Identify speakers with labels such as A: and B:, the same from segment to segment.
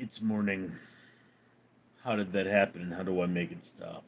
A: It's morning. How did that happen and how do I make it stop?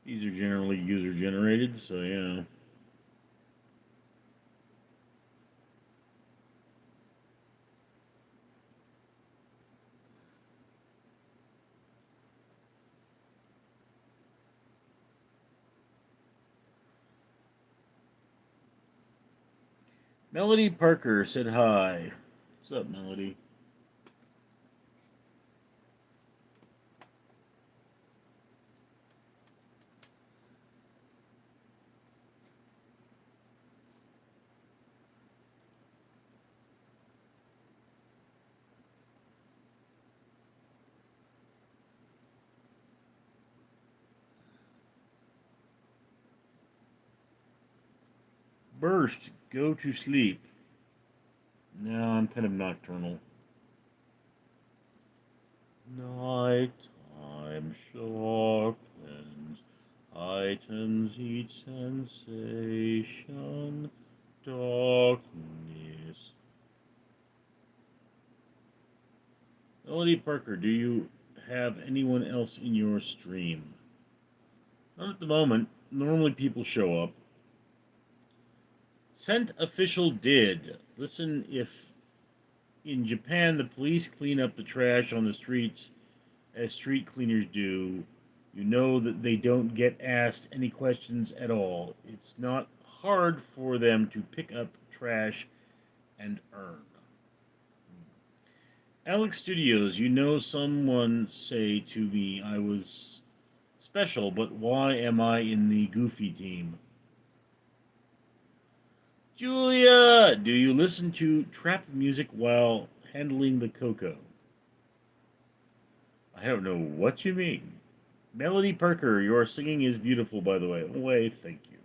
A: These are generally user generated, so yeah. Melody Parker said hi. What's up, Melody? Burst, go to sleep. No, I'm kind of nocturnal. Night time sharpens, heightens each sensation, darkness. Melody Parker, do you have anyone else in your stream? Not at the moment. Normally people show up. Sent official did. Listen, if in Japan the police clean up the trash on the streets as street cleaners do, you know that they don't get asked any questions at all. It's not hard for them to pick up trash and earn. Alex Studios, you know someone say to me I was special, but why am I in the goofy team? Julia, do you listen to trap music while handling the cocoa? I don't know what you mean. Melody Parker, your singing is beautiful, by the way. Way, thank you.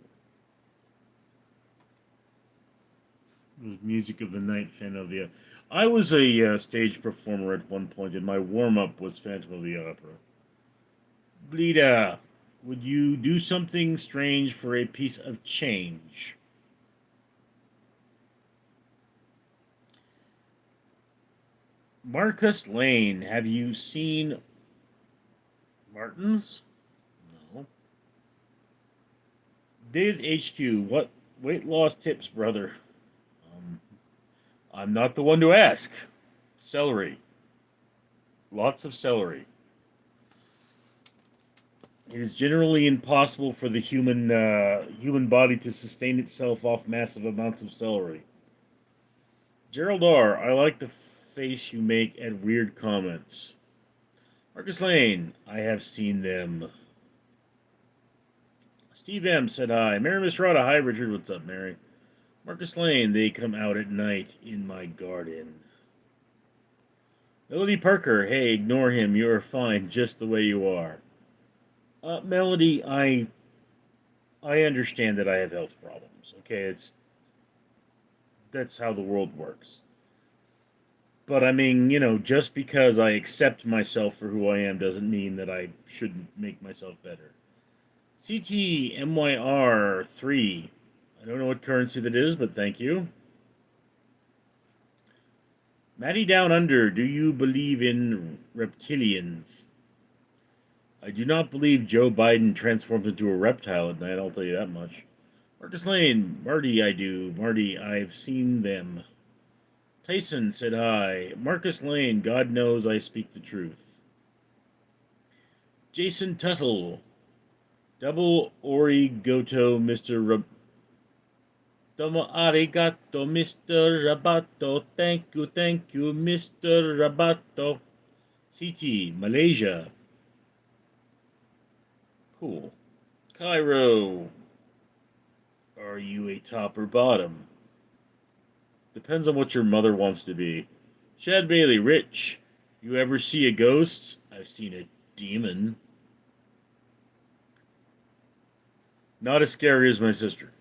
A: It was Music of the Night, Fanovia. I was a stage performer at one point, and my warm up was Phantom of the Opera. Blida, would you do something strange for a piece of change? Marcus Lane, have you seen Martins? No. David HQ, what weight loss tips, brother? Um, I'm not the one to ask. Celery. Lots of celery. It is generally impossible for the human body to sustain itself off massive amounts of celery. Gerald R., I like the face you make at weird comments. Marcus Lane, I have seen them. Steve M. said hi. Mary Miss Rada, hi Richard, what's up, Mary? Marcus Lane, they come out at night in my garden. Melody Parker, hey, ignore him. You are fine just the way you are. Melody, I understand that I have health problems. Okay, that's how the world works. But I mean, just because I accept myself for who I am doesn't mean that I shouldn't make myself better. CTMYR3. I don't know what currency that is, but thank you. Maddie Down Under, do you believe in reptilians? I do not believe Joe Biden transformed into a reptile at night, I'll tell you that much. Marcus Lane, Marty, I do. Marty, I've seen them. Tyson said hi. Marcus Lane, God knows I speak the truth. Jason Tuttle, double origato, Mr. Domo arigato, Mr. Rabato. Thank you, Mr. Rabato. CT, Malaysia. Cool. Cairo, are you a top or bottom? Depends on what your mother wants to be. Chad Bailey, Rich, you ever see a ghost? I've seen a demon. Not as scary as my sister.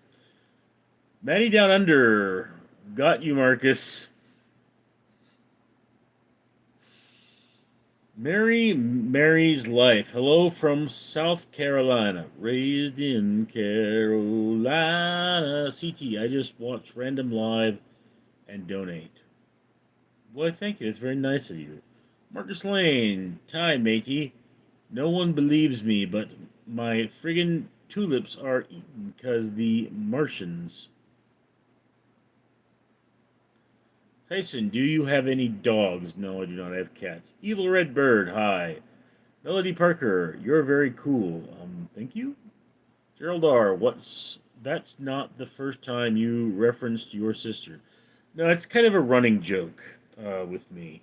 A: Manny Down Under, got you, Marcus. Mary's Life. Hello from South Carolina. Raised in Carolina. CT, I just watch random live and donate. Well, thank you. It's very nice of you. Marcus Lane. Ty, matey. No one believes me, but my friggin' tulips are eaten because the Martians. Tyson, do you have any dogs? No, I do not have cats. Evil Red Bird, hi. Melody Parker, you're very cool. Thank you. Gerald R, that's not the first time you referenced your sister. No, it's kind of a running joke with me.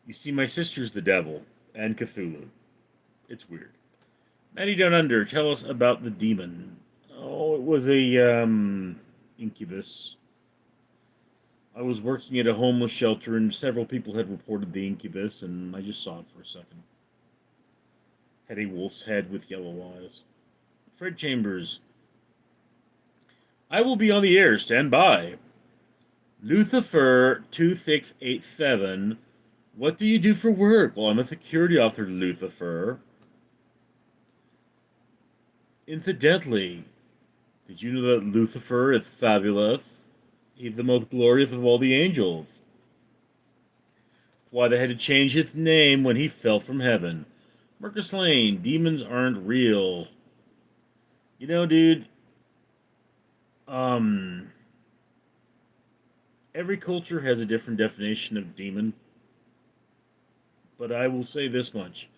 A: You see, my sister's the devil and Cthulhu. It's weird. Maddie Down Under, tell us about the demon. Oh, it was a incubus. I was working at a homeless shelter, and several people had reported the incubus, and I just saw it for a second. Had a wolf's head with yellow eyes. Fred Chambers. I will be on the air. Stand by. Lucifer 2687. What do you do for work? Well, I'm a security officer, Lucifer. Incidentally, did you know that Lucifer is fabulous? He's the most glorious of all the angels. That's why they had to change his name when he fell from heaven. Marcus Lane, demons aren't real. You know, dude, every culture has a different definition of demon. But I will say this much.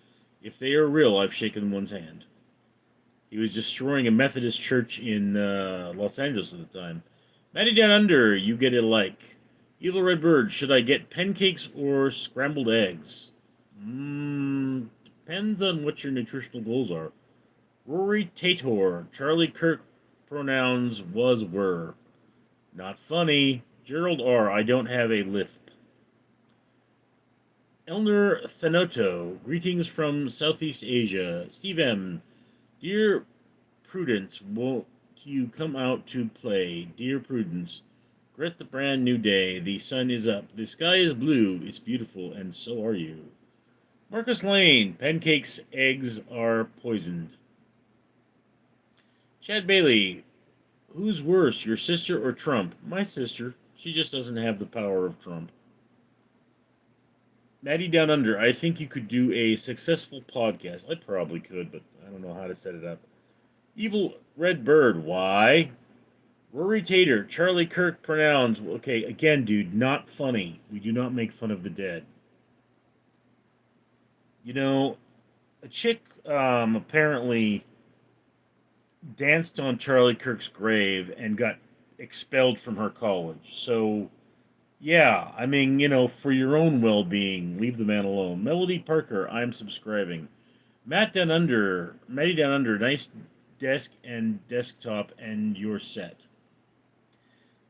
A: If they are real, I've shaken one's hand. He was destroying a Methodist church in Los Angeles at the time. Matty Down Under, you get a like. Evil Red Bird, should I get pancakes or scrambled eggs? Depends on what your nutritional goals are. Rory Tator, Charlie Kirk pronouns was, were. Not funny. Gerald R, I don't have a lisp. Elner Thanoto, greetings from Southeast Asia. Steve M, dear Prudence, won't you come out to play? Dear Prudence, greet the brand new day. The sun is up. The sky is blue. It's beautiful, and so are you. Marcus Lane, pancakes, eggs are poisoned. Chad Bailey, who's worse, your sister or Trump? My sister. She just doesn't have the power of Trump. Maddie Down Under, I think you could do a successful podcast. I probably could, but I don't know how to set it up. Evil Red Bird, why? Rory Tater, Charlie Kirk pronouns. Okay, again, dude, not funny. We do not make fun of the dead. You know, a chick apparently danced on Charlie Kirk's grave and got expelled from her college. So, yeah, I mean, you know, for your own well-being, leave the man alone. Melody Parker, I'm subscribing. Matty Down Under, nice desk and desktop, and you're set.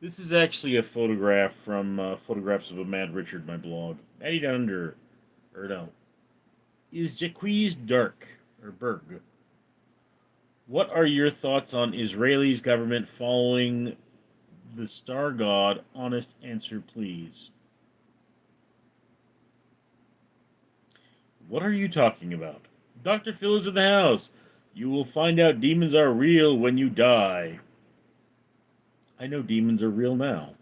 A: This is actually a photograph from Photographs of a Mad Richard, my blog. Matty Down Under, or no, is Jaquiz Dark, or Berg. What are your thoughts on Israel's government following the star god? Honest answer, please. What are you talking about? Dr. Phil is in the house. You will find out demons are real when you die. I know demons are real now.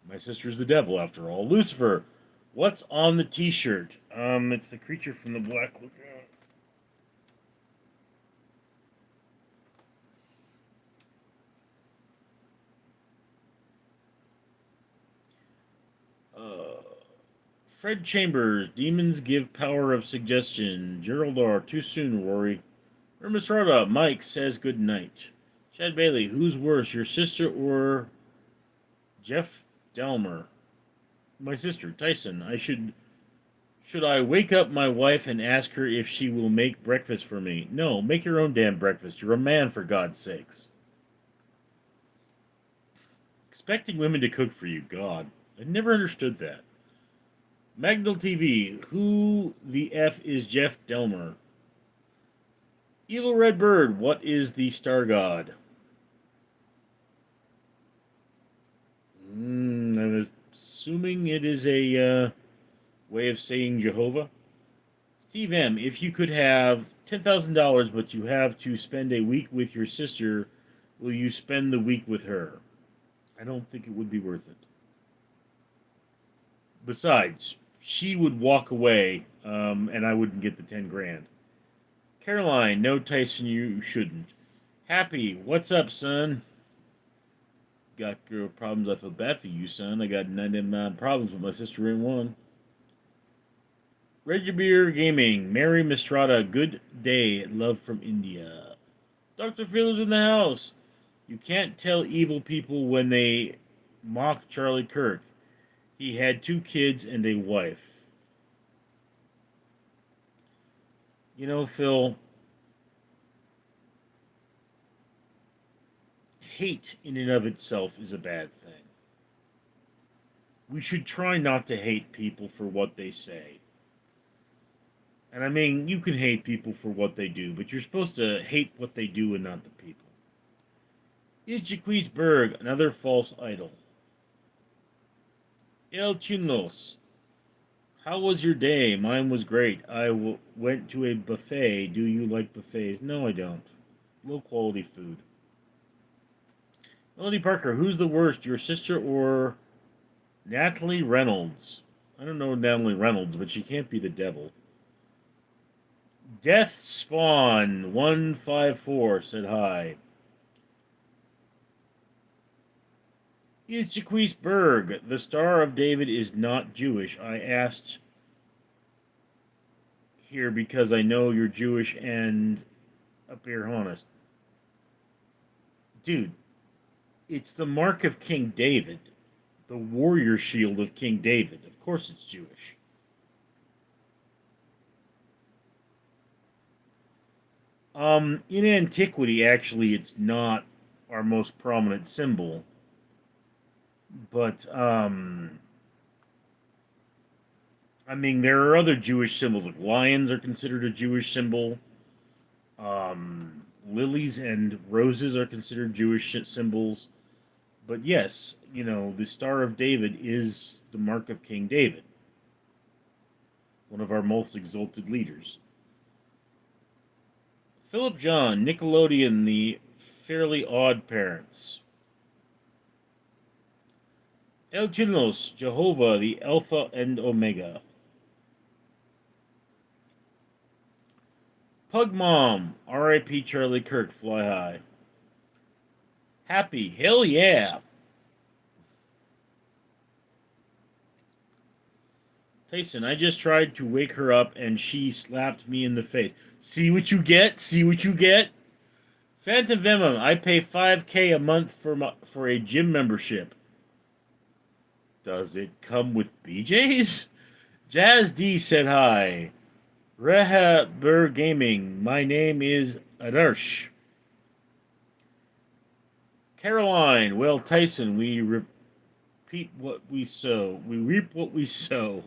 A: My sister's the devil, after all. Lucifer, What's on the T-shirt? It's the creature from the Black Lagoon. Fred Chambers, demons give power of suggestion. Gerald R. Too soon, Rory. Ermistrada, Mike says good night. Chad Bailey, who's worse, your sister or Jeff Delmer? My sister, Tyson. Should I wake up my wife and ask her if she will make breakfast for me? No, make your own damn breakfast. You're a man, for God's sakes. Expecting women to cook for you, God. I never understood that. Magnal TV, who the F is Jeff Delmer? Evil Red Bird, what is the star god? I'm assuming it is a way of saying Jehovah. Steve M., if you could have $10,000 but you have to spend a week with your sister, will you spend the week with her? I don't think it would be worth it. Besides, she would walk away, and I wouldn't get the 10 grand. Caroline, no, Tyson, you shouldn't. Happy, what's up, son? Got girl problems, I feel bad for you, son. I got 99 problems with my sister in one. Regibeer Gaming, Mary Mistrada, good day, love from India. Dr. Phil is in the house. You can't tell evil people when they mock Charlie Kirk. He had 2 kids and a wife. You know, Phil, hate in and of itself is a bad thing. We should try not to hate people for what they say. And I mean, you can hate people for what they do, but you're supposed to hate what they do and not the people. Is Jaquez Berg another false idol? El Chinos, how was your day? Mine was great. I went to a buffet. Do you like buffets? No, I don't. Low quality food. Melody Parker, who's the worst, your sister or Natalie Reynolds? I don't know Natalie Reynolds, but she can't be the devil. Death Spawn 154 said hi. Is Jaquez Berg, the Star of David, is not Jewish? I asked here because I know you're Jewish and up here honest. Dude, it's the mark of King David, the warrior shield of King David. Of course it's Jewish. In antiquity, actually, it's not our most prominent symbol, but I mean, there are other Jewish symbols. Like lions are considered a Jewish symbol. Lilies and roses are considered Jewish symbols. But yes, you know, the Star of David is the mark of King David, one of our most exalted leaders. Philip John, Nickelodeon, the Fairly Odd Parents. El Chinos, Jehovah, the Alpha and Omega. Pug Mom, R.I.P. Charlie Kirk, fly high. Happy, hell yeah. Tyson, I just tried to wake her up and she slapped me in the face. See what you get? See what you get? Phantom Venom, I pay $5K a month for a gym membership. Does it come with BJ's? Jazz D said hi. Rehaber Gaming, my name is Adarsh. Caroline, well, Tyson, we repeat what we sow. We reap what we sow.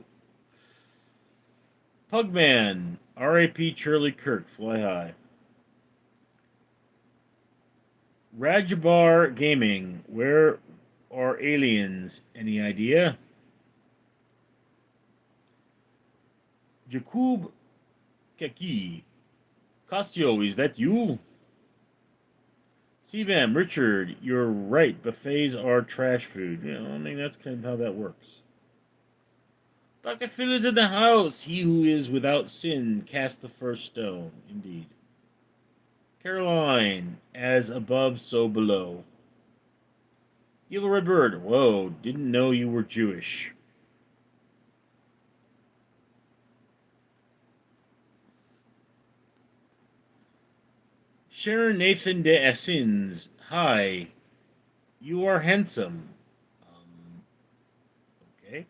A: Pugman, R.A.P. Charlie Kirk, fly high. Rajabar Gaming, where are aliens? Any idea? Jakub Keki, Casio, is that you? CVM, Richard, you're right. Buffets are trash food. You know, I mean, that's kind of how that works. Dr. Phil is in the house. He who is without sin cast the first stone. Indeed. Caroline, as above, so below. Yellow Red Bird, whoa, didn't know you were Jewish. Sharon Nathan de Essins, hi. You are handsome. Okay.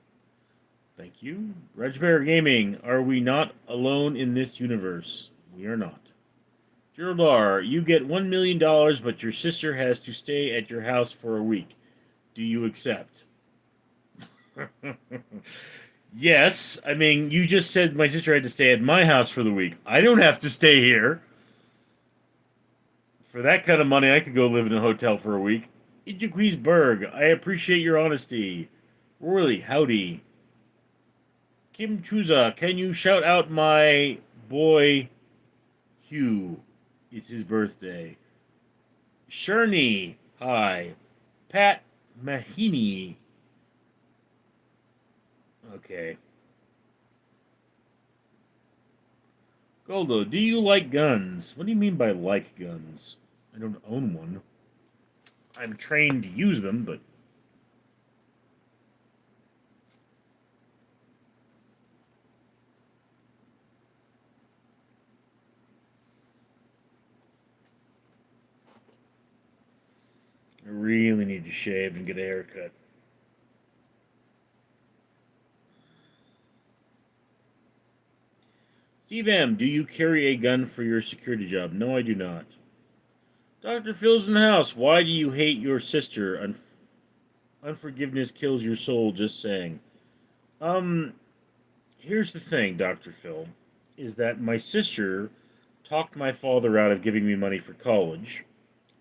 A: Thank you. Reg Bear Gaming, are we not alone in this universe? We are not. Gerald R., you get $1 million, but your sister has to stay at your house for a week. Do you accept? Yes. I mean, you just said my sister had to stay at my house for the week. I don't have to stay here. For that kind of money, I could go live in a hotel for a week. Ijaquizberg, I appreciate your honesty. Royally, howdy. Kim Chuza, can you shout out my boy Hugh? It's his birthday. Sherney, hi. Pat Mahini. Okay. Goldo, do you like guns? What do you mean by like guns? I don't own one. I'm trained to use them, but... I really need to shave and get a haircut. Steve M., do you carry a gun for your security job? No, I do not. Dr. Phil's in the house. Why do you hate your sister? Unforgiveness kills your soul, just saying. Here's the thing, Dr. Phil, is that my sister talked my father out of giving me money for college.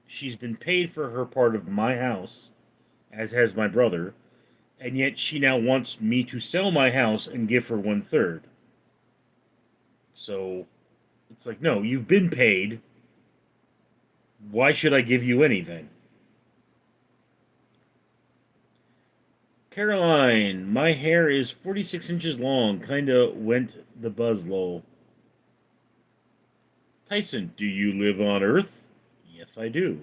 A: She's been paid for her part of my house, as has my brother, and yet she now wants me to sell my house and give her 1/3. So, it's like, no, you've been paid. Why should I give you anything? Caroline, my hair is 46 inches long. Kinda went the buzz low. Tyson, do you live on Earth? Yes, I do.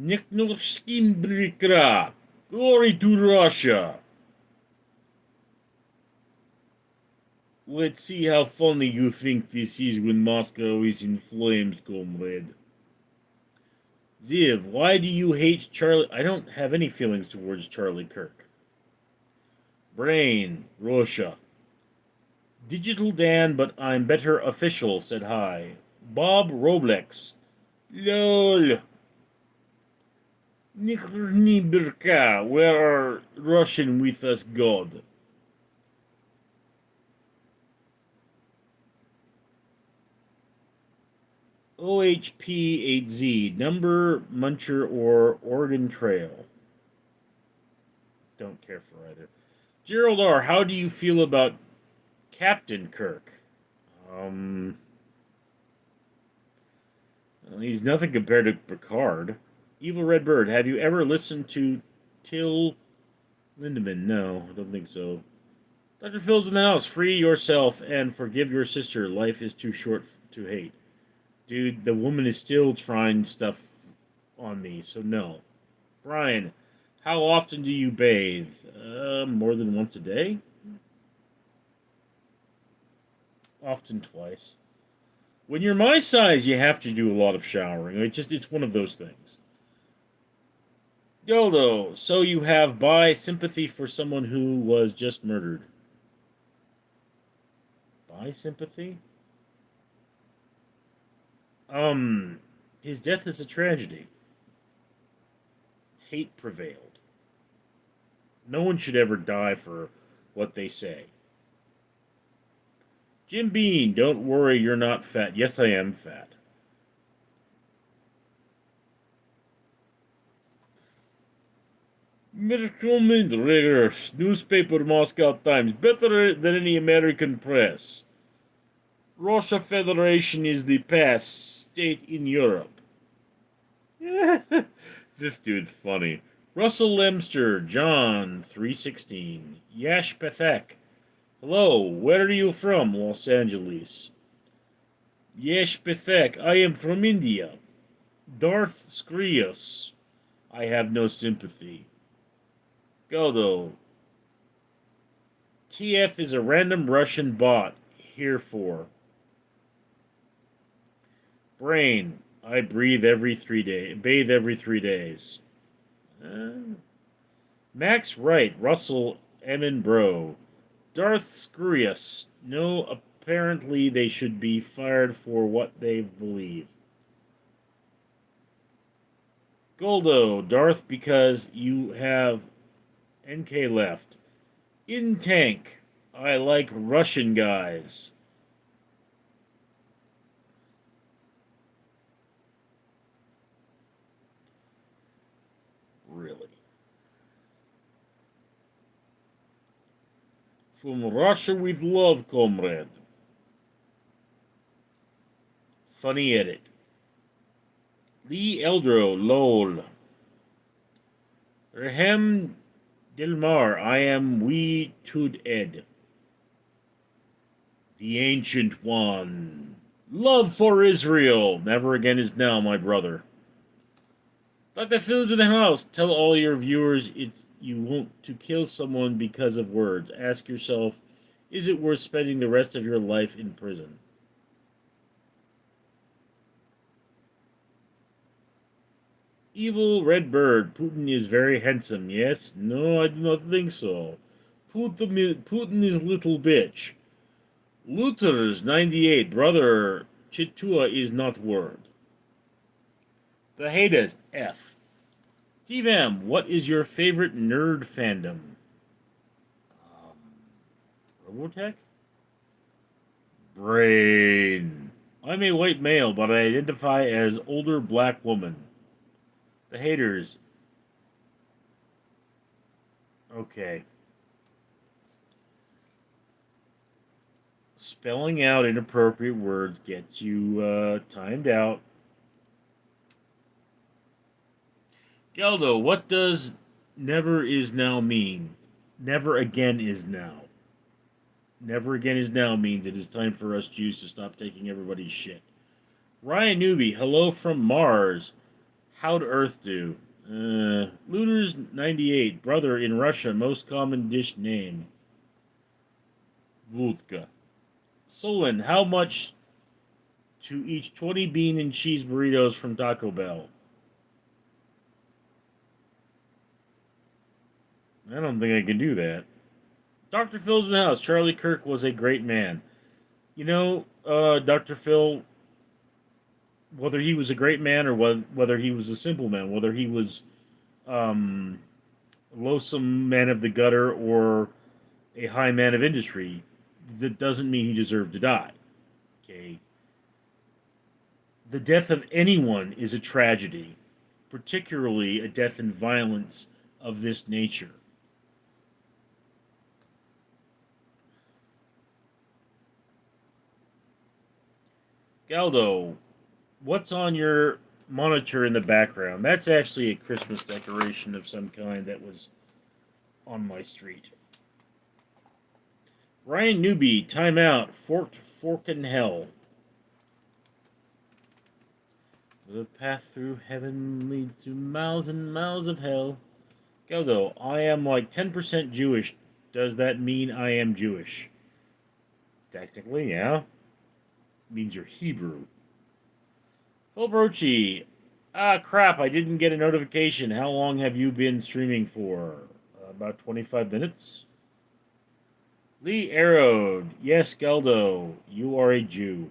A: Niknorskinbrikra. Glory to Russia. Let's see how funny you think this is when Moscow is in flames, comrade. Ziv, why do you hate Charlie? I don't have any feelings towards Charlie Kirk. Brain, Russia. Digital Dan, but I'm better official, said hi. Bob Roblex. LOL. Nikrnibirka, where are Russian with us God? OHP8Z, Number, Muncher, or Oregon Trail. Don't care for either. Gerald R., how do you feel about Captain Kirk? Well, he's nothing compared to Picard. Evil Red Bird, have you ever listened to Till Lindemann? No, I don't think so. Dr. Phil's in the house. Free yourself and forgive your sister. Life is too short to hate. Dude, the woman is still trying stuff on me, so no. Brian, how often do you bathe? More than once a day? Often twice. When you're my size, you have to do a lot of showering. It's one of those things. Dildo, so you have bi sympathy for someone who was just murdered. Bi sympathy? His death is a tragedy. Hate prevailed. No one should ever die for what they say. Jim Bean, don't worry, you're not fat. Yes, I am fat. Medical Readers, newspaper Moscow Times, better than any American press. Russia Federation is the best state in Europe. This dude's funny. Russell Lemster, John 316. Yash Pathak. Hello, where are you from? Los Angeles. Yash Pathak, I am from India. Darth Skrios. I have no sympathy. Goldo. TF is a random Russian bot. Here for. Brain. I breathe every 3 days. Bathe every 3 days. Max Wright. Russell Emin Bro. Darth Skrios. No, apparently they should be fired for what they believe. Goldo. Darth because you have NK left. In tank. I like Russian guys. Really? From Russia with love, comrade. Funny edit. Lee Eldro, lol. Rehem Dilmar, I am we tud ed. The Ancient One. Love for Israel. Never again is now, my brother. Dr. Phil's in the house. Tell all your viewers you want to kill someone because of words. Ask yourself, is it worth spending the rest of your life in prison? Evil Red Bird. Putin is very handsome, yes? No, I do not think so. Putin is little bitch. Luther's 98. Brother Chitua is not word. The haters. F. Steve M. What is your favorite nerd fandom? Robotech? Brain. I'm a white male, but I identify as older black woman. The haters. Okay. Spelling out inappropriate words gets you timed out. Geldo, what does never is now mean? Never again is now. Never again is now means it is time for us Jews to stop taking everybody's shit. Ryan Newby, hello from Mars. How'd Earth do? Looters 98. Brother in Russia, most common dish name. Vodka. Solon, how much to each 20 bean and cheese burritos from Taco Bell? I don't think I can do that. Dr. Phil's in the house. Charlie Kirk was a great man. You know, Dr. Phil, whether he was a great man or whether he was a simple man, whether he was loathsome man of the gutter or a high man of industry, that doesn't mean he deserved to die. Okay? The death of anyone is a tragedy, particularly a death in violence of this nature. Galdo, what's on your monitor in the background? That's actually a Christmas decoration of some kind that was on my street. Ryan Newby, timeout. Fork in hell. The path through heaven leads to miles and miles of hell. Galdo, I am like 10% Jewish. Does that mean I am Jewish? Technically, yeah. Means you're Hebrew. Phil Brochi. Ah, crap, I didn't get a notification. How long have you been streaming for? About 25 minutes? Lee Arrowed. Yes, Geldo, you are a Jew.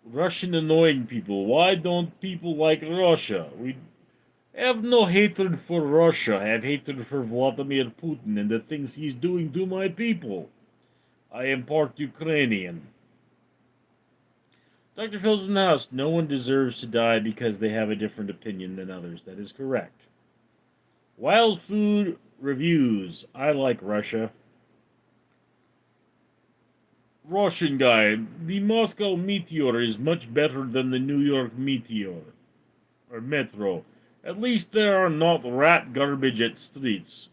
A: Russian annoying people. Why don't people like Russia? We have no hatred for Russia. I have hatred for Vladimir Putin and the things he's doing to my people. I am part Ukrainian. Dr. Phil's in the house. No one deserves to die because they have a different opinion than others. That is correct. Wild Food Reviews. I like Russia. Russian guy. The Moscow Meteor is much better than the New York Meteor. Or Metro. At least there are not rat garbage at streets.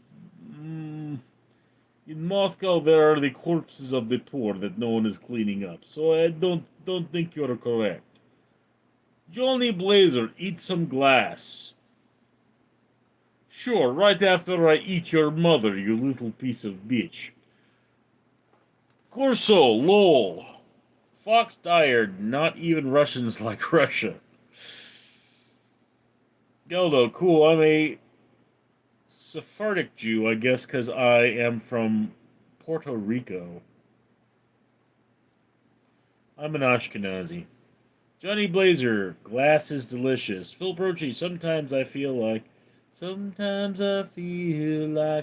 A: In Moscow, there are the corpses of the poor that no one is cleaning up. So I don't think you're correct. Johnny Blazer, eat some glass. Sure, right after I eat your mother, you little piece of bitch. Corso, lol. Fox tired, not even Russians like Russia. Geldo, cool, I'm a Sephardic Jew, I guess, because I am from Puerto Rico. I'm an Ashkenazi. Johnny Blazer, glass is delicious. Phil Brochi, sometimes I feel like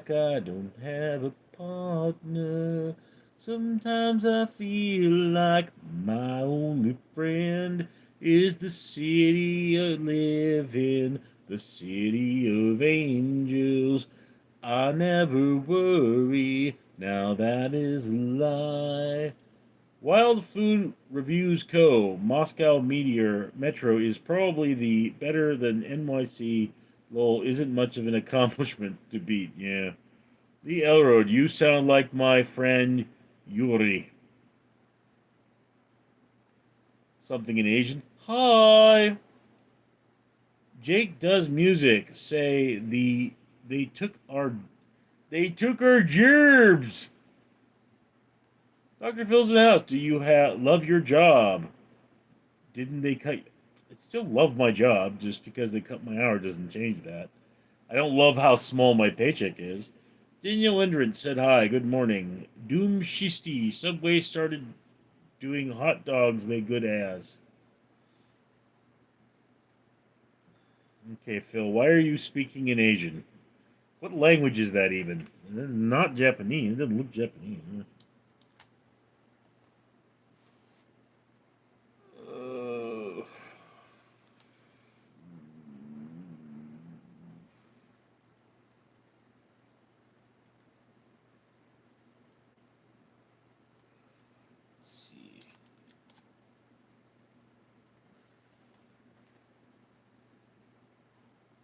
A: I don't have a partner. Sometimes I feel like my only friend is the city I live in, the city of angels. I never worry, now that is a lie. Wild Food Reviews Co. Moscow Meteor Metro is probably the better than NYC. Lol, isn't much of an accomplishment to beat. Yeah. The Elroad, you sound like my friend Yuri. Something in Asian. Hi. Jake does music. Say they took our gerbs. Dr. Phil's in the house. Do you love your job? Didn't they cut? I still love my job. Just because they cut my hour doesn't change that. I don't love how small my paycheck is. Daniel Endrent said hi. Good morning. Doom Shisti. Subway started doing hot dogs. They good as. Okay, Phil. Why are you speaking in Asian? What language is that even? Not Japanese. It doesn't look Japanese. See.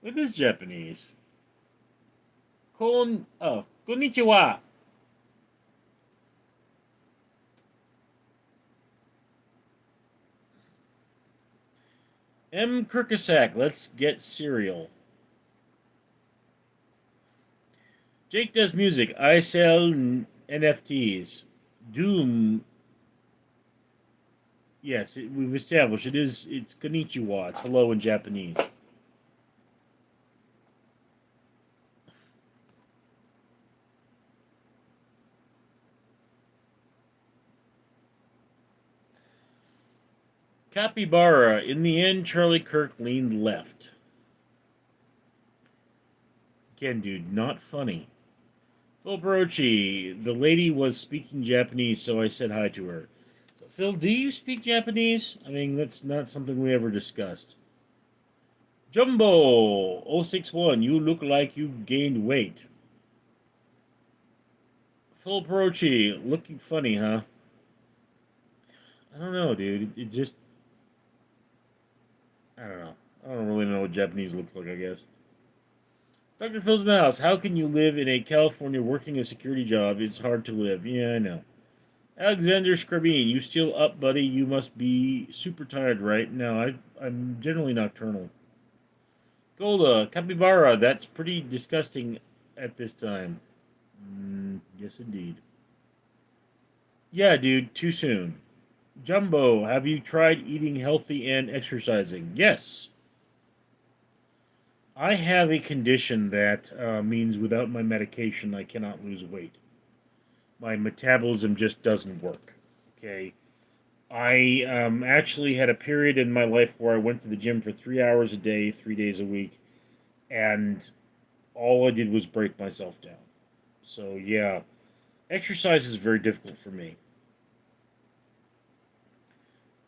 A: It is Japanese. Konnichiwa. M. Kirkasak, let's get cereal. Jake does music. I sell NFTs. Doom. Yes, we've established it's konnichiwa. It's hello in Japanese. Capybara. In the end, Charlie Kirk leaned left. Again, dude, not funny. Phil Barochi, the lady was speaking Japanese, so I said hi to her. So, Phil, do you speak Japanese? I mean, that's not something we ever discussed. Jumbo 061, you look like you gained weight. Phil Barochi, looking funny, huh? I don't know, dude. It just. I don't know. I don't really know what Japanese looks like, I guess. Dr. Phil's in the house. How can you live in a California working a security job? It's hard to live. Yeah, I know. Alexander Scribine, you still up, buddy? You must be super tired, right? No, I'm generally nocturnal. Golda, capybara, that's pretty disgusting at this time. Yes, indeed. Yeah, dude, too soon. Jumbo, have you tried eating healthy and exercising? Yes. I have a condition that means without my medication, I cannot lose weight. My metabolism just doesn't work. Okay. I actually had a period in my life where I went to the gym for 3 hours a day, 3 days a week, and all I did was break myself down. So, yeah, exercise is very difficult for me.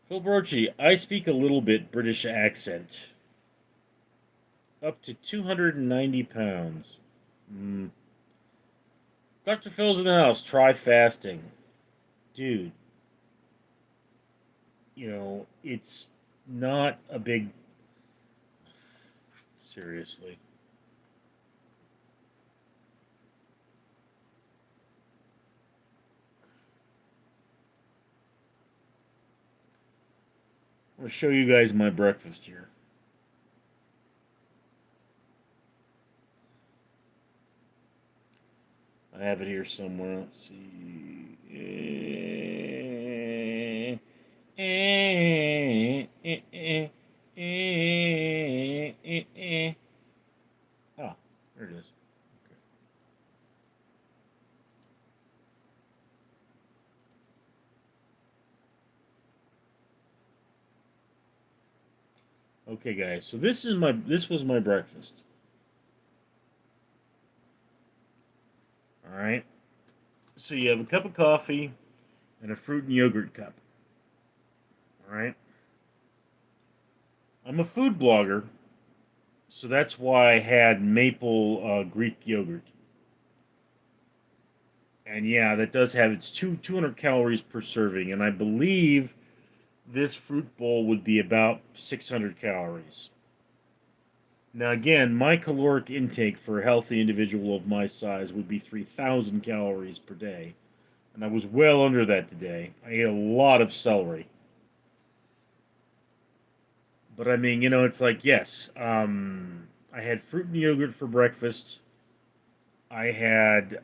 A: Phil Brochi, I speak a little bit British accent. Up to 290 pounds. Dr. Phil's in the house. Try fasting. Dude, it's not a big. Seriously. I'm going to show you guys my breakfast here. I have it here somewhere. Let's see. Ah, there it is. Okay, guys. So this was my breakfast. All right. So you have a cup of coffee and a fruit and yogurt cup. All right. I'm a food blogger, so that's why I had maple Greek yogurt. And yeah, that does have its 200 calories per serving, and I believe this fruit bowl would be about 600 calories. Now, again, my caloric intake for a healthy individual of my size would be 3,000 calories per day, and I was well under that today. I ate a lot of celery. But I mean, it's like, yes, I had fruit and yogurt for breakfast. I had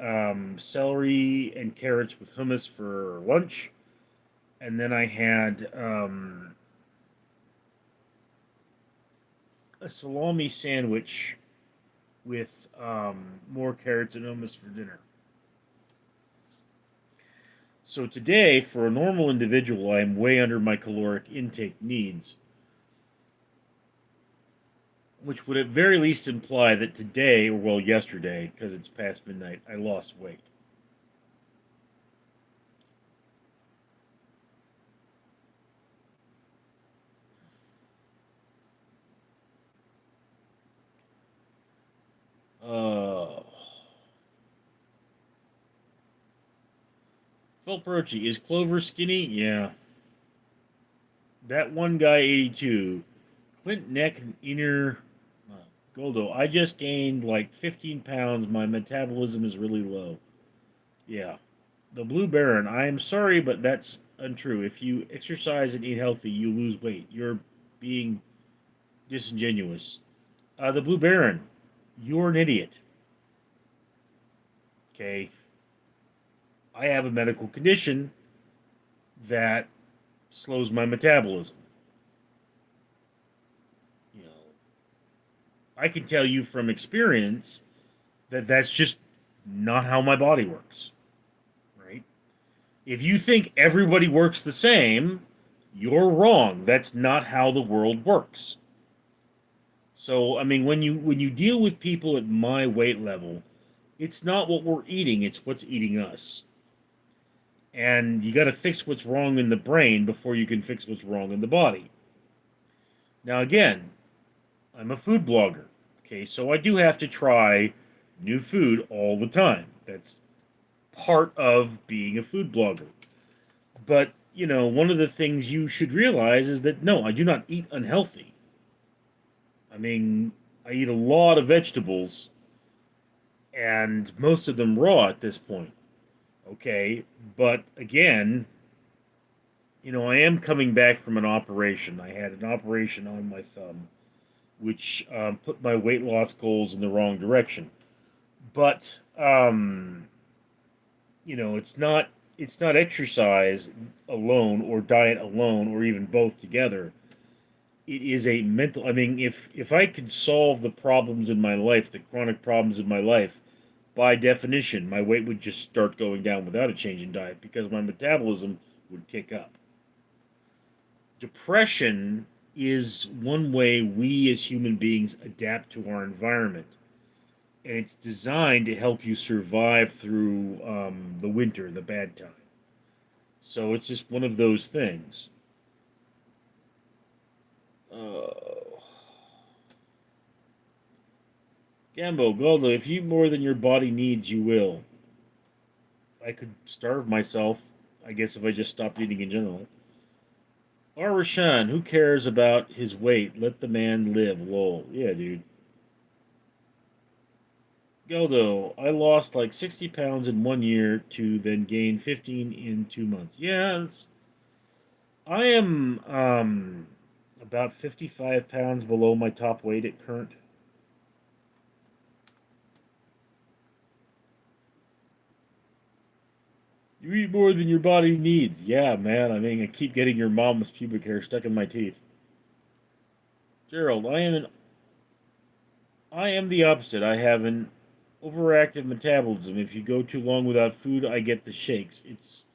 A: celery and carrots with hummus for lunch. And then I had a salami sandwich with more carrots and hummus for dinner. So today, for a normal individual, I'm way under my caloric intake needs, which would at very least imply that today, or well, yesterday, because it's past midnight, I lost weight. Uh, Phil Perucci, is Clover skinny? Yeah. That one guy, 82. Clint Neck and Inner Goldo, I just gained like 15 pounds. My metabolism is really low. Yeah. The Blue Baron, I am sorry, but that's untrue. If you exercise and eat healthy, you lose weight. You're being disingenuous. The Blue Baron, you're an idiot. Okay. I have a medical condition that slows my metabolism. You know, I can tell you from experience that that's just not how my body works. Right? If you think everybody works the same, you're wrong. That's not how the world works. So, I mean, when you deal with people at my weight level, it's not what we're eating, it's what's eating us. And you got to fix what's wrong in the brain before you can fix what's wrong in the body. Now, again, I'm a food blogger. Okay, so I do have to try new food all the time. That's part of being a food blogger. But, one of the things you should realize is that no, I do not eat unhealthy. I mean, I eat a lot of vegetables, and most of them raw at this point. Okay, but again, I am coming back from an operation. I had an operation on my thumb, which put my weight loss goals in the wrong direction. But it's not exercise alone or diet alone or even both together. It is a mental. I mean, if I could solve the problems in my life, the chronic problems in my life, by definition, my weight would just start going down without a change in diet because my metabolism would kick up. Depression is one way we as human beings adapt to our environment, and it's designed to help you survive through the winter, the bad time. So it's just one of those things. Uh, Gambo, Goldo, if you eat more than your body needs, you will. I could starve myself, I guess, if I just stopped eating in general. R. Rashan, who cares about his weight? Let the man live. Lol. Yeah, dude. Geldo, I lost like 60 pounds in 1 year to then gain 15 in 2 months. Yeah, I am about 55 pounds below my top weight at current. You eat more than your body needs. Yeah, man. I mean, I keep getting your mom's pubic hair stuck in my teeth. Gerald, I am the opposite. I have an overactive metabolism. If you go too long without food, I get the shakes. It's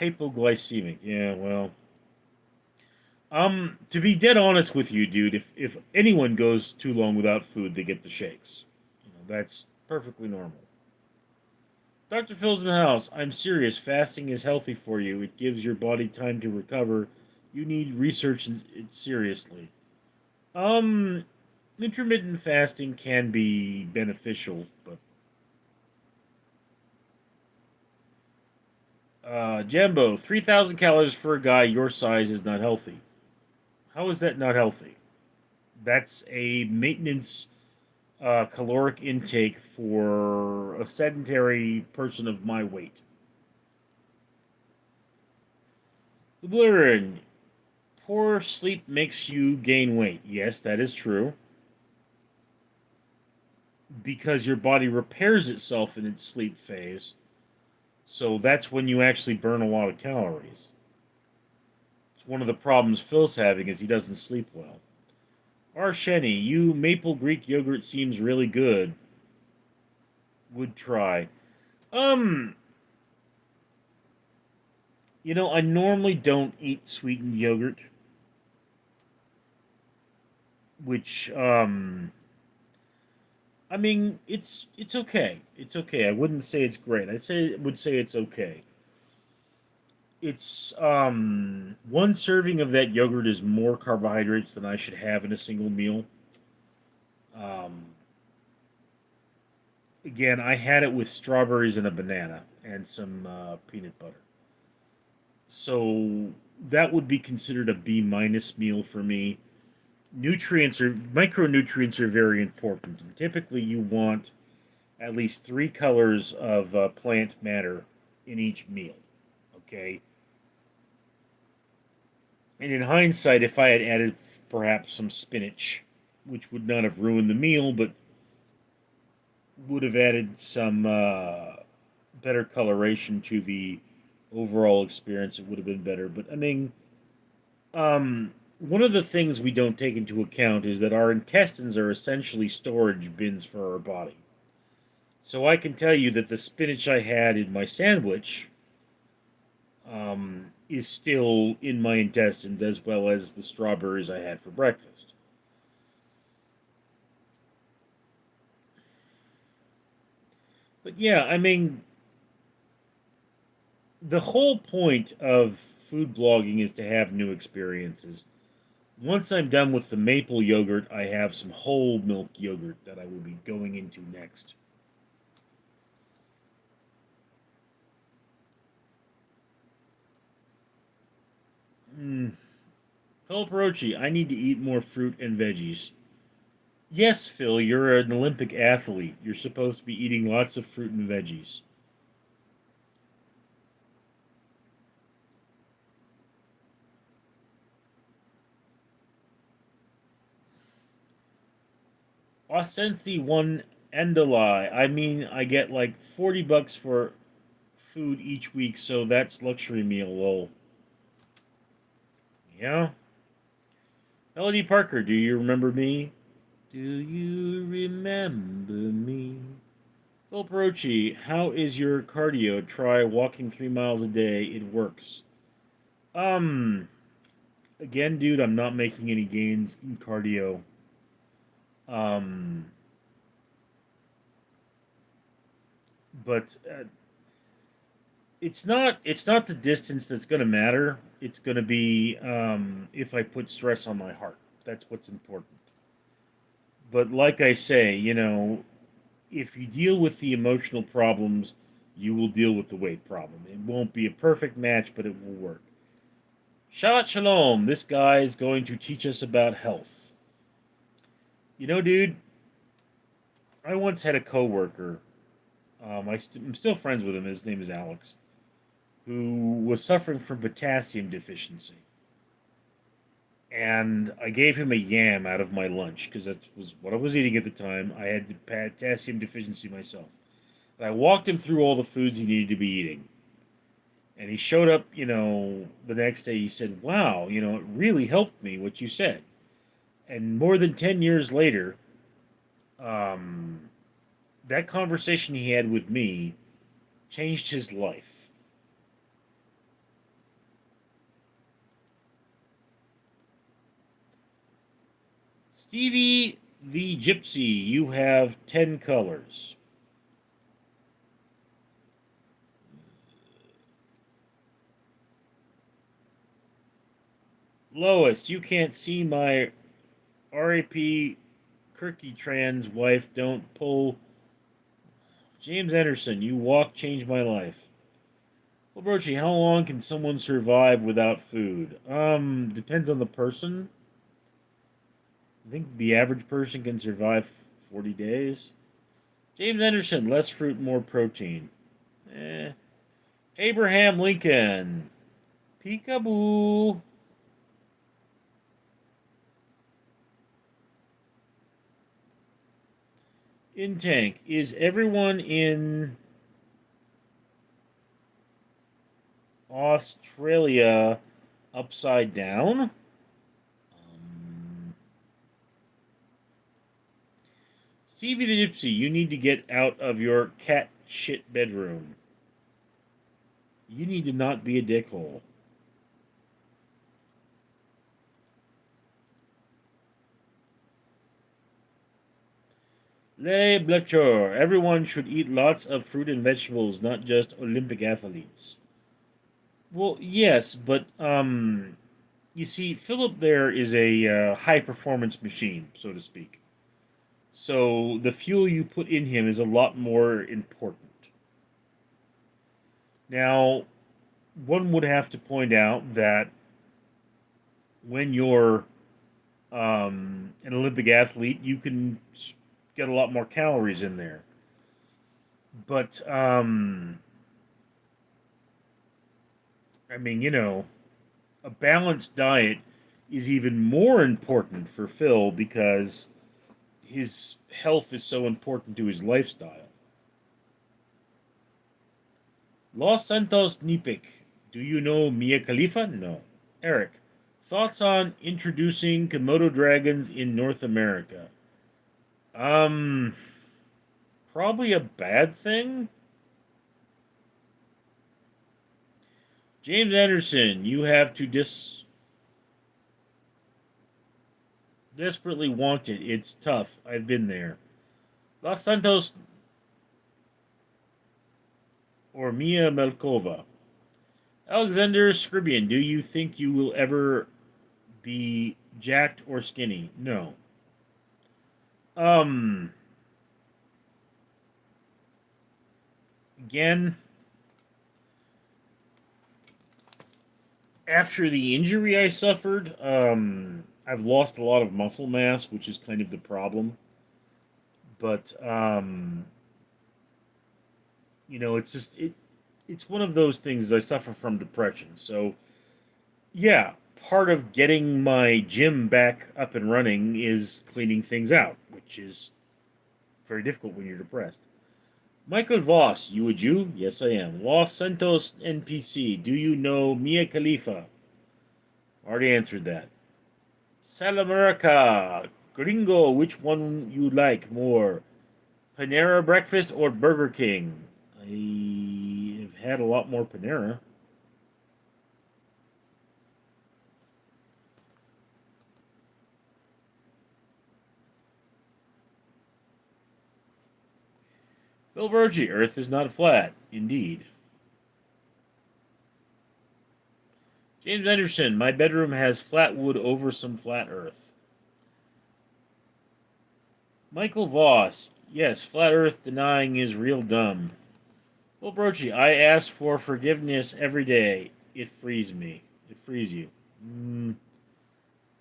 A: hypoglycemic. Yeah, well, to be dead honest with you, dude, if anyone goes too long without food, they get the shakes. That's perfectly normal. Dr. Phil's in the house. I'm serious. Fasting is healthy for you. It gives your body time to recover. You need research it seriously. Um, Intermittent fasting can be beneficial, but Jambo, 3,000 calories for a guy your size is not healthy. How is that not healthy? That's a maintenance caloric intake for a sedentary person of my weight. Oblivion, poor sleep makes you gain weight. Yes, that is true. Because your body repairs itself in its sleep phase. So that's when you actually burn a lot of calories. It's one of the problems Phil's having is he doesn't sleep well. Shenny, you maple Greek yogurt seems really good. Would try. Um, I normally don't eat sweetened yogurt, which I mean, it's okay. It's okay. I wouldn't say it's great. Would say it's okay. It's one serving of that yogurt is more carbohydrates than I should have in a single meal. Um, Again, I had it with strawberries and a banana and some peanut butter. So that would be considered a B minus meal for me. Micronutrients are very important. And typically, you want at least three colors of plant matter in each meal. Okay. And in hindsight, if I had added perhaps some spinach, which would not have ruined the meal, but would have added some better coloration to the overall experience, it would have been better. But I mean, one of the things we don't take into account is that our intestines are essentially storage bins for our body. So I can tell you that the spinach I had in my sandwich is still in my intestines, as well as the strawberries I had for breakfast. But yeah, I mean, the whole point of food blogging is to have new experiences. Once I'm done with the maple yogurt, I have some whole milk yogurt that I will be going into next. Mm. Philip Rochi, I need to eat more fruit and veggies. Yes, Phil, you're an Olympic athlete. You're supposed to be eating lots of fruit and veggies. Ausenthi one Endalai. I mean, I get like $40 for food each week, so that's luxury meal, lol. Yeah? Melody Parker, do you remember me? Do you remember me? Phil Perochi, how is your cardio? Try walking 3 miles a day. It works. Um, Again, dude, I'm not making any gains in cardio. Um, but it's not the distance that's going to matter. It's going to be if I put stress on my heart. That's what's important. But like I say, if you deal with the emotional problems, you will deal with the weight problem. It won't be a perfect match, but it will work. Shabbat Shalom. This guy is going to teach us about health. Dude, I once had a coworker. I'm still friends with him. His name is Alex, who was suffering from potassium deficiency. And I gave him a yam out of my lunch because that was what I was eating at the time. I had the potassium deficiency myself. And I walked him through all the foods he needed to be eating. And he showed up, the next day. He said, "Wow, it really helped me what you said." And more than 10 years later, um, that conversation he had with me changed his life. Stevie the Gypsy, you have 10 colors. Lois, you can't see my RAP Kirky trans wife. Don't pull. James Anderson, you walk, change my life. Well, Brochi, how long can someone survive without food? Depends on the person. I think the average person can survive 40 days. James Anderson, less fruit, more protein. Eh. Abraham Lincoln. Peekaboo. In tank. Is everyone in Australia upside down? Stevie the Gypsy, you need to get out of your cat shit bedroom. You need to not be a dickhole. Le Bletcher, everyone should eat lots of fruit and vegetables, not just Olympic athletes. Well, yes, but you see, Philip there is a high performance machine, so to speak. So the fuel you put in him is a lot more important. Now, one would have to point out that when you're an Olympic athlete, you can get a lot more calories in there. But I mean, a balanced diet is even more important for Phil because his health is so important to his lifestyle. Los Santos Nipik. Do you know Mia Khalifa? No. Eric. Thoughts on introducing Komodo dragons in North America? Um, Probably a bad thing. James Anderson, you have to desperately want it. It's tough. I've been there. Los Santos or Mia Melkova. Alexander Scribian, do you think you will ever be jacked or skinny? No. Um, Again, after the injury I suffered, I've lost a lot of muscle mass, which is kind of the problem. But it's just it's one of those things. I suffer from depression, so yeah, part of getting my gym back up and running is cleaning things out, which is very difficult when you're depressed. Michael Voss, you a Jew? Yes, I am. Los Santos NPC, do you know Mia Khalifa? Already answered that. Salamerica, Gringo, which one you like more? Panera Breakfast or Burger King? I have had a lot more Panera. Phil Berge, Earth is not flat. Indeed. James Anderson, my bedroom has flat wood over some flat earth. Michael Voss, yes, flat earth denying is real dumb. Well, Brochi, I ask for forgiveness every day. It frees me. It frees you.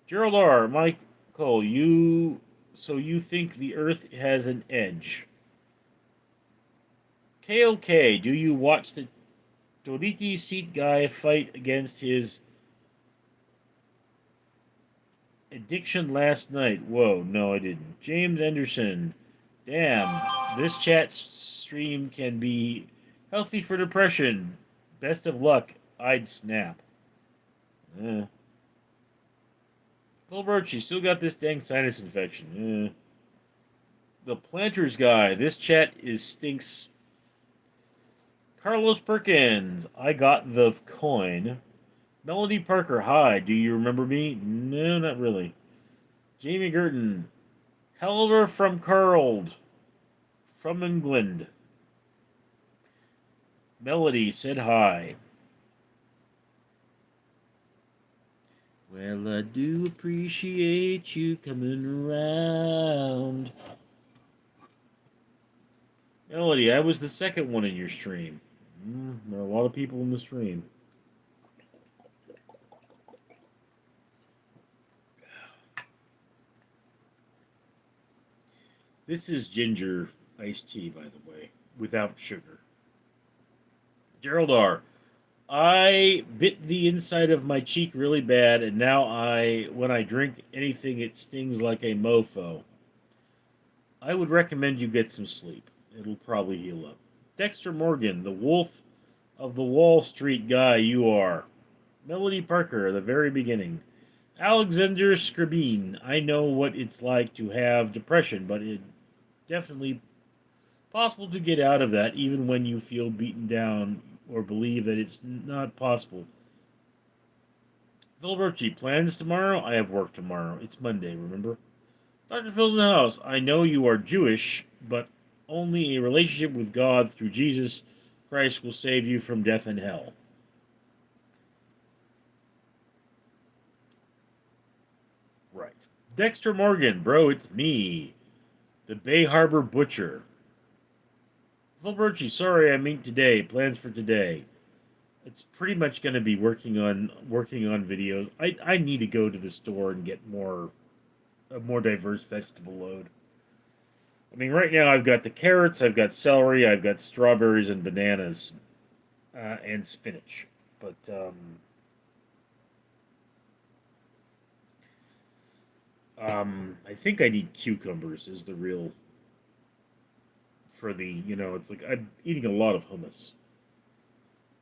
A: Gerald R. Michael, you So you think the Earth has an edge? KLK, do you watch the Toriti seat guy fight against his addiction last night? Whoa, no, I didn't. James Anderson, damn, this chat stream can be healthy for depression. Best of luck. I'd snap. Eh. Colbert, you still got this dang sinus infection. The Planters guy, this chat is stinks. Carlos Perkins, I got the coin. Melody Parker, hi, do you remember me? No, not really. Jamie Girton, Helver from Curled, from England. Melody said hi. Well, I do appreciate you coming around. Melody, I was the second one in your stream. There are a lot of people in the stream. This is ginger iced tea, by the way, without sugar. Gerald R. I bit the inside of my cheek really bad, and now when I drink anything, it stings like a mofo. I would recommend you get some sleep. It'll probably heal up. Dexter Morgan, the wolf of the Wall Street guy you are. Melody Parker, the very beginning. Alexander Scribine, I know what it's like to have depression, but it definitely possible to get out of that even when you feel beaten down or believe that it's not possible. Phil Birchie, plans tomorrow? I have work tomorrow. It's Monday, remember? Dr. Phil's in the house. I know you are Jewish, but only a relationship with God through Jesus Christ will save you from death and hell. Right. Dexter Morgan, bro, it's me. The Bay Harbor Butcher. Phil Birchie, sorry I mean today. Plans for today. It's pretty much going to be working on videos. I need to go to the store and get a more diverse vegetable load. I mean, right now I've got the carrots, I've got celery, I've got strawberries and bananas, and spinach. But I think I need cucumbers. Is the real for the it's like I'm eating a lot of hummus.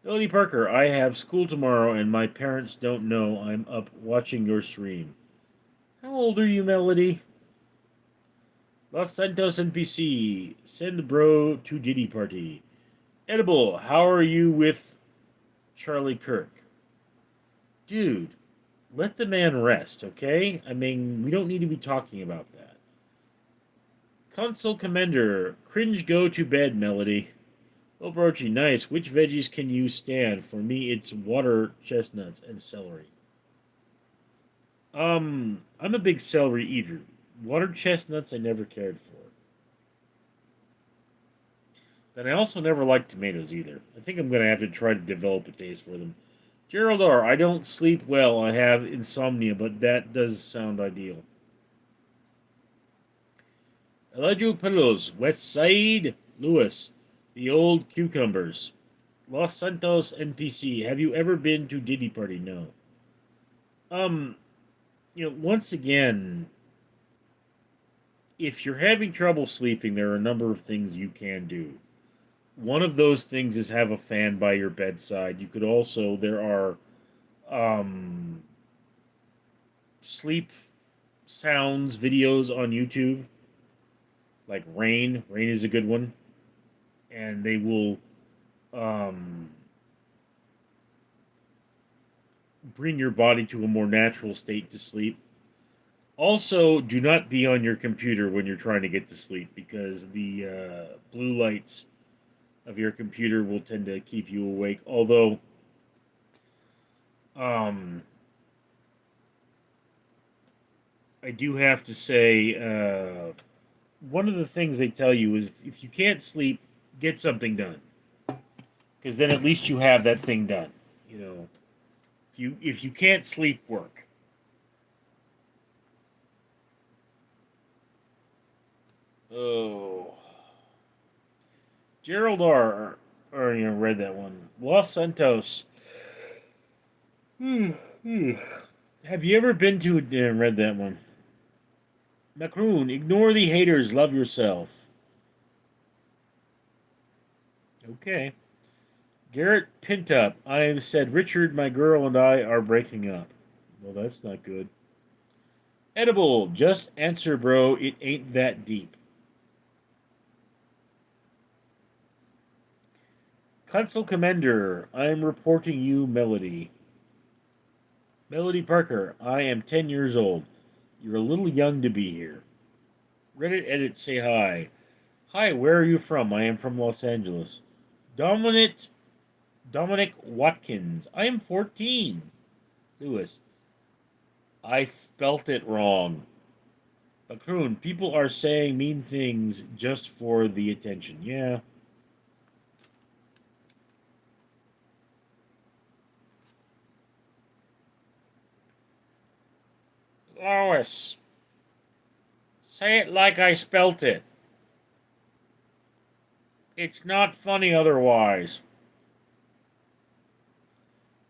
A: Melody Parker, I have school tomorrow, and my parents don't know I'm up watching your stream. How old are you, Melody? Los Santos NPC, send bro to Diddy party. Edible, how are you with Charlie Kirk? Dude, let the man rest, okay? I mean, we don't need to be talking about that. Consul Commander, cringe go to bed, Melody. Oh, Brochi, nice. Which veggies can you stand? For me, it's water, chestnuts, and celery. I'm a big celery eater. Water chestnuts I never cared for. Then I also never liked tomatoes either. I think I'm going to have to try to develop a taste for them. Gerald R., I don't sleep well. I have insomnia, but that does sound ideal. Elijah Pelos, West Side, Lewis, the old cucumbers. Los Santos NPC, have you ever been to Diddy Party? No. Once again, if you're having trouble sleeping, there are a number of things you can do. One of those things is have a fan by your bedside. You could also, there are sleep sounds videos on YouTube, like Rain. Rain is a good one. And they will bring your body to a more natural state to sleep. Also, do not be on your computer when you're trying to get to sleep because the blue lights of your computer will tend to keep you awake. Although, I do have to say, one of the things they tell you is if you can't sleep, get something done. Because then at least you have that thing done. If you can't sleep, work. Gerald R. Already read that one. Los Santos. Have you ever been to read that one? Macroon, ignore the haters, love yourself. Okay. Garrett Pintup, I have said Richard, my girl, and I are breaking up. Well, that's not good. Edible, just answer, bro. It ain't that deep. Consul Commander, I am reporting you, Melody. Melody Parker, I am 10 years old. You're a little young to be here. Reddit edit, say hi. Hi, where are you from? I am from Los Angeles. Dominic Watkins, I am 14. Lewis, I spelt it wrong. Bakroon, people are saying mean things just for the attention. Yeah. Lois, say it like I spelt it. It's not funny otherwise.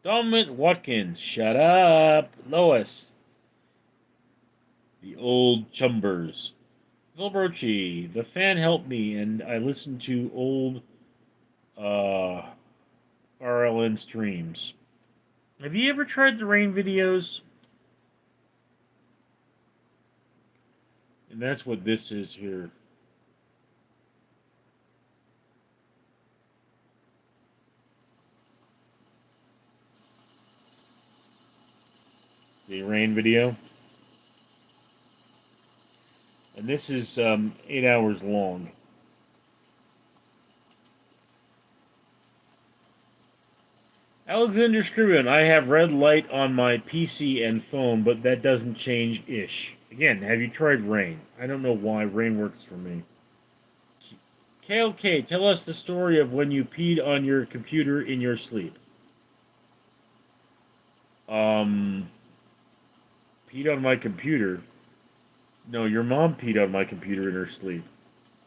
A: Dominic Watkins, shut up. Lois, the old chumbers. Vilbrochi, the fan helped me, and I listened to old RLN streams. Have you ever tried the rain videos? And that's what this is here. The rain video. And this is 8 hours long. Alexander Scriven, I have red light on my PC and phone, but that doesn't change ish. Again, have you tried rain? I don't know why rain works for me. KLK, tell us the story of when you peed on your computer in your sleep. Peed on my computer? No, your mom peed on my computer in her sleep.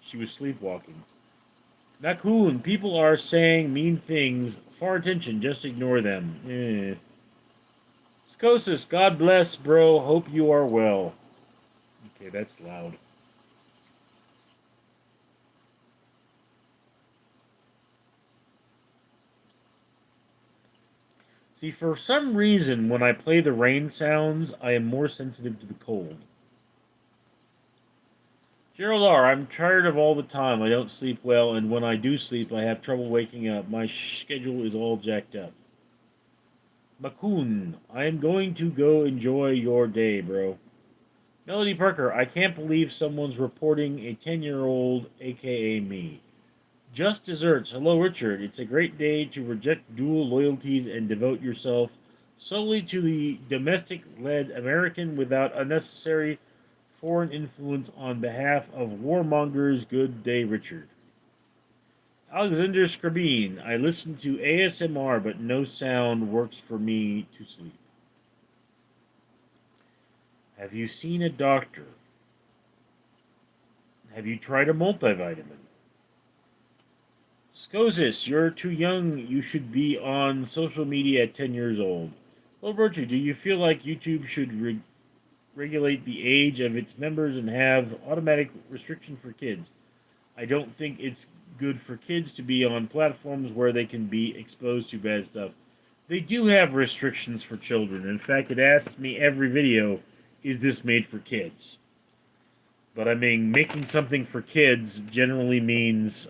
A: She was sleepwalking. Nakun, people are saying mean things. Far attention, just ignore them. Scosis, God bless, bro. Hope you are well. Okay, that's loud. See, for some reason, when I play the rain sounds, I am more sensitive to the cold. Gerald R., I'm tired of all the time. I don't sleep well, and when I do sleep, I have trouble waking up. My schedule is all jacked up. Makun, I am going to go enjoy your day, bro. Melody Parker, I can't believe someone's reporting a 10-year-old, aka me. Just Desserts, hello Richard. It's a great day to reject dual loyalties and devote yourself solely to the domestic-led American without unnecessary foreign influence on behalf of warmongers. Good day, Richard. Alexander Scribine, I listen to ASMR, but no sound works for me to sleep. Have you seen a doctor? Have you tried a multivitamin? Scosis, you're too young. You should be on social media at 10 years old. Well, Bertrude, do you feel like YouTube should regulate the age of its members and have automatic restriction for kids? I don't think it's good for kids to be on platforms where they can be exposed to bad stuff. They do have restrictions for children. In fact, it asks me every video, is this made for kids? But I mean, making something for kids generally means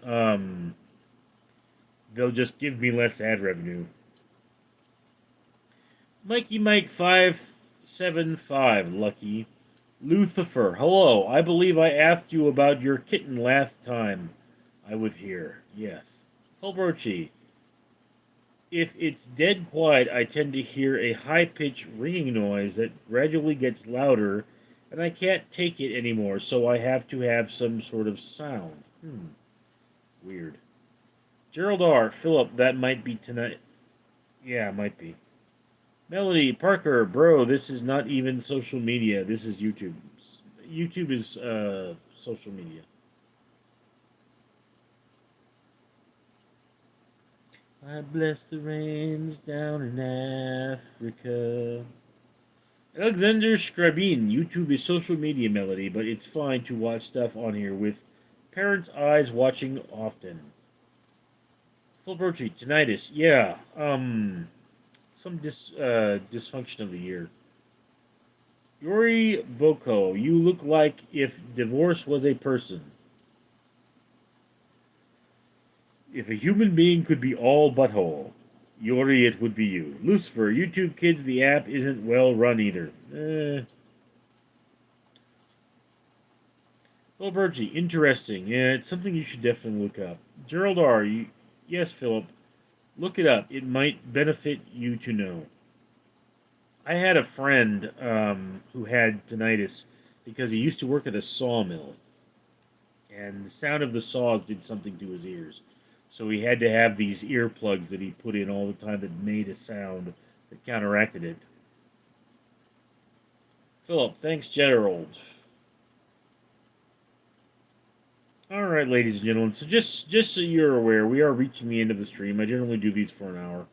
A: they'll just give me less ad revenue. Mikey Mike 575, Lucky. Lucifer, hello. I believe I asked you about your kitten last time I was here. Yes. Fulbrochi, if it's dead quiet, I tend to hear a high-pitched ringing noise that gradually gets louder, and I can't take it anymore, so I have to have some sort of sound. Weird. Gerald R. Philip, that might be tonight. Yeah, it might be. Melody Parker, bro, this is not even social media. This is YouTube. YouTube is social media. I bless the rains down in Africa. Alexander Scribin, YouTube is social media melody, but it's fine to watch stuff on here with parents' eyes watching often. Full Brochi, tinnitus, yeah. Some dysfunction of the ear. Yuri Boko, you look like if divorce was a person. If a human being could be all butthole, Yuri, it would be you. Lucifer, YouTube kids, the app isn't well run either. Well, Bergie, interesting. Yeah, it's something you should definitely look up. Gerald R., yes, Philip, look it up. It might benefit you to know. I had a friend who had tinnitus because he used to work at a sawmill, and the sound of the saws did something to his ears. So he had to have these earplugs that he put in all the time that made a sound that counteracted it. Philip, thanks, Gerald. All right, ladies and gentlemen. So just so you're aware, we are reaching the end of the stream. I generally do these for an hour.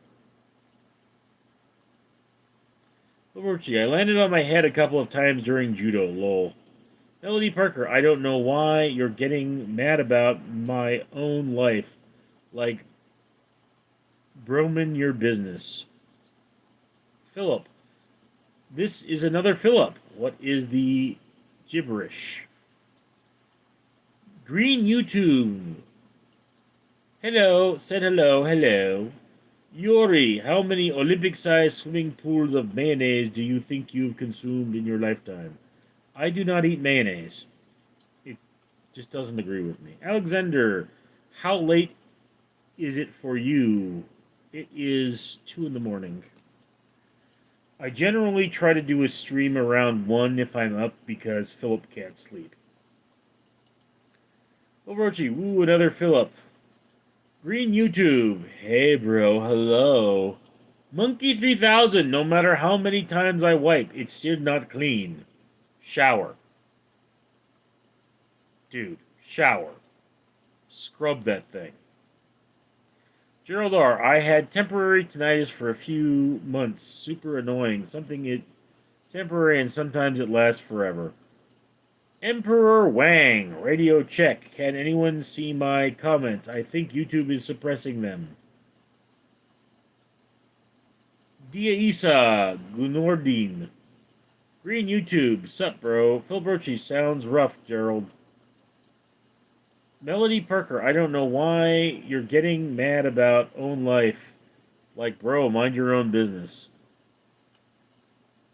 A: Overchi, I landed on my head a couple of times during judo. Lol. Melody Parker, I don't know why you're getting mad about my own life. Like, broman your business. Philip, this is another Philip. What is the gibberish? Green YouTube. Hello, said hello, hello. Yuri, how many Olympic-sized swimming pools of mayonnaise do you think you've consumed in your lifetime? I do not eat mayonnaise. It just doesn't agree with me. Alexander, how late is it for you? It is 2 in the morning. I generally try to do a stream around 1 if I'm up because Philip can't sleep. Orochi, woo, another Philip. Green YouTube. Hey, bro, hello. Monkey 3000, no matter how many times I wipe, it's still not clean. Shower. Dude, shower. Scrub that thing. Gerald R., I had temporary tinnitus for a few months. Super annoying. Temporary and sometimes it lasts forever. Emperor Wang, radio check. Can anyone see my comments? I think YouTube is suppressing them. Dia Isa, Gunordine. Green YouTube, sup bro. Phil Brochi, sounds rough, Gerald. Melody Parker, I don't know why you're getting mad about own life. Like, bro, mind your own business.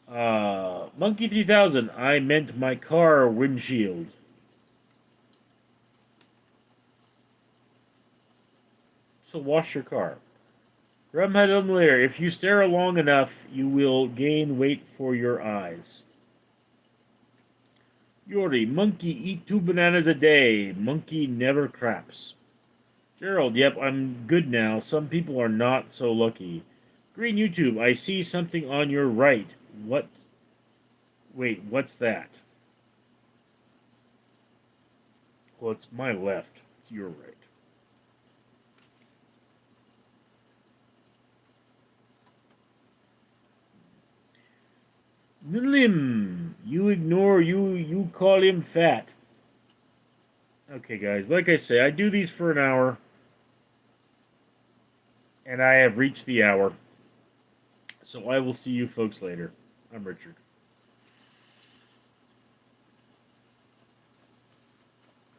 A: Monkey 3000, I meant my car windshield. So wash your car. Rumhead Umlair, if you stare long enough, you will gain weight for your eyes. Yuri, monkey eat 2 bananas a day. Monkey never craps. Gerald, yep, I'm good now. Some people are not so lucky. Green YouTube, I see something on your right. What? Wait, what's that? Well, it's my left. It's your right. Nilim, you ignore you call him fat. Okay, guys, like I say, I do these for an hour. And I have reached the hour. So I will see you folks later. I'm Richard.